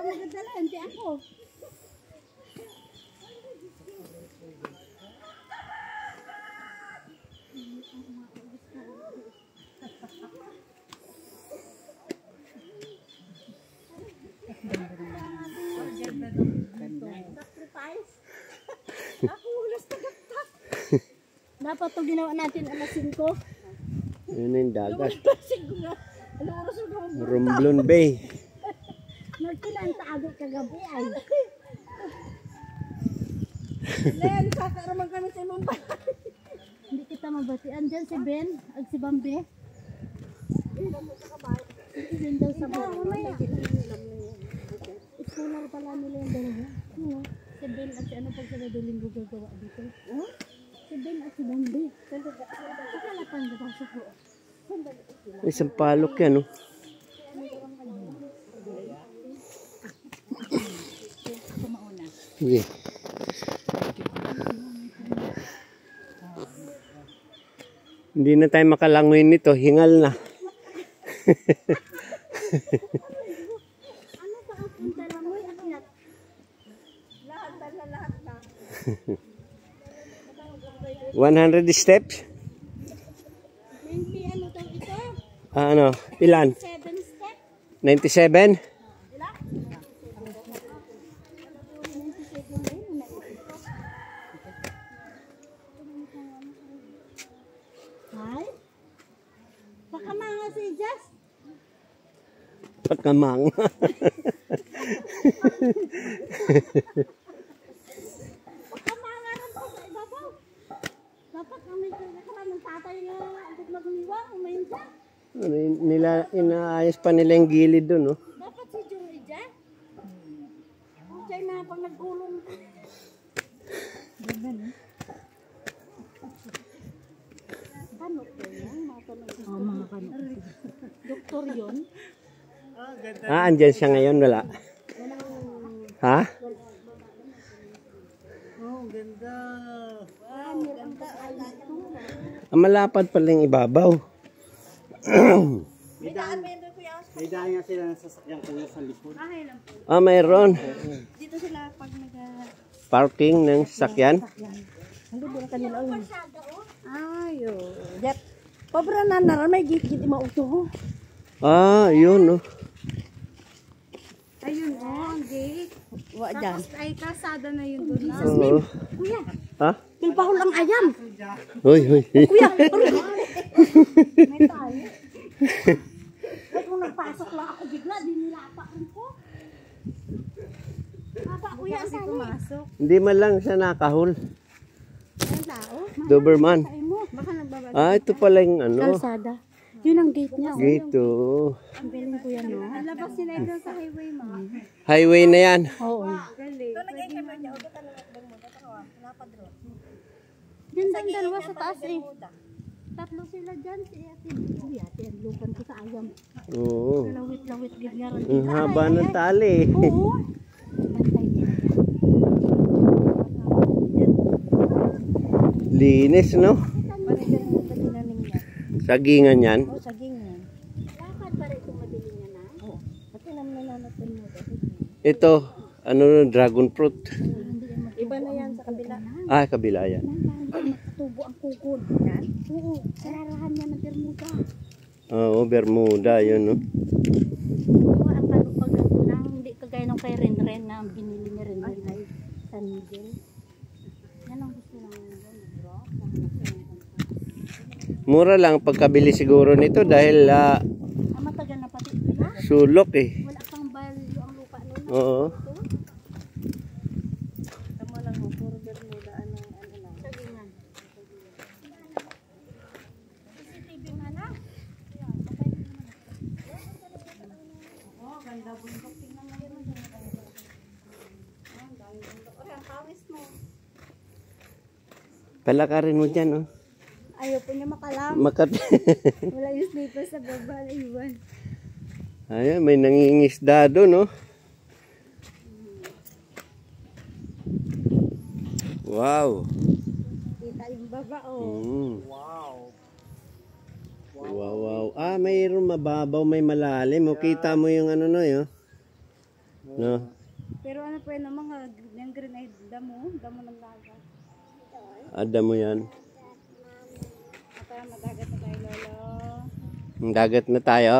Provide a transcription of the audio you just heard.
nagadala, hindi ako. Sacrifice. Ako ulas tagaptak. Dapat ito ginawa natin alas 5. Yun yung dagat. Ano Romblon Bay. nagkinanta agad kagabi ay. Len, kakaraman kami sa imong bahay. Hindi kita mabatian dyan si Ben at si Bambi. Ilan daw sa bahay. Scholar pala nila yung dalawa. Si Ben at si ano pag sa linggo gagawa dito. Si Ben at si Bambi. Kakalapan ka daw sa po. Isang palok yan, no? Sige. Hindi na tayo makalangoy nito. Hingal na. Ano pa ang punta lang mo? Lahat na. 100 steps? Maybe ano daw ito? Ano? Ilan? 7 steps? 97? Ay? Baka mga si Jess. Pagkamang. Baka mga rin po sa ibabaw. Dapat kami ng tatay na agad mag-umiwang. Umayin siya. Inaayos pa nila yung gilid doon, no? Dapat si Joey Jess. Kung siya na pag nagkulong. Ganda no? Kano po yan? Mga kano. Doktor yun? Andyan siya ngayon, wala. Ha? Oh, ganda. Wow, ganda. Malapad pala yung ibabaw. May daan ba yun doon kuya? May daan nga sila ng sasakyan kuya sa likod. Ay lang po. Mayroon. Dito sila pag Parking ng sasakyan. Hindi ba na kanila yun? Ayo. Jet. Pabra na naran may gigit mauto. Yun, no? Ayun ang gate. Wa dyan. Tapos ay kasada na yun doon. Oo. Kuya, Ha? pilpahol ang ayam. Hoy, hoy. Kuya, may tayo. Ay kung nagpasok lang ako bigla, dinilapakan ko. Papa, kuya, saan Pumasok. Hindi man lang siya nakahol. ang tao? Doberman. Ay mo. Baka nagbabalik. Ito pala yung ano. Kalsada. Yun ang gate niya. Gate, oh. Ang galing kuya, no? Labas sila doon sa highway mo. Highway na yan. Oo. Galing. Diyan ang dalawa sa taas eh. Tatlo sila dyan. Si Ate, ang lupan ko sa ayam. Oo. Lawit-lawit ganyan. Ang haba ng tali. Oo. Bantay niya. Linis, no? Panigal mo ba dinaning niya? Sagingan yan. Oo, saging yan. Lakad pa rin kung mabili niya na? Oo. Kasi naman nananatin mo. Ito, ano, dragon fruit. Iba na yan sa kabila. Kabila yan. Tubo ang kukod. Yan? Oo. Sararahan niya ng Bermuda. Oo, Bermuda, yun, no? Diba ang pag lang, hindi kagaya ng kay Ren na binili ni Ren ay San Miguel. Yan ang gusto lang bro. Mura lang pagkabili siguro nito dahil Matagal na pati ito. sulok eh. Wala pang value ang lupa nun. Oo. Tama lang mo, puro Bermuda ano lang. Sagingan. CCTV nga na. Oh, ganda bundok. Tingnan mo yun. Ang dami bundok. Oy, ang pawis mo. Palakarin mo dyan, oh. Ayaw po niya makalam. Wala yung slippers sa baba na iwan. Ayan, may nangingisda doon, oh. Wow. Kita yung baba oh. Wow. Wow, wow. Mayroon mababaw, may malalim. O, kita mo yung ano no, yun. No? Pero ano po yun, mga yung green ay damo ng dagat. Ada mo yan. At madagat na tayo, lolo. Ang dagat na tayo.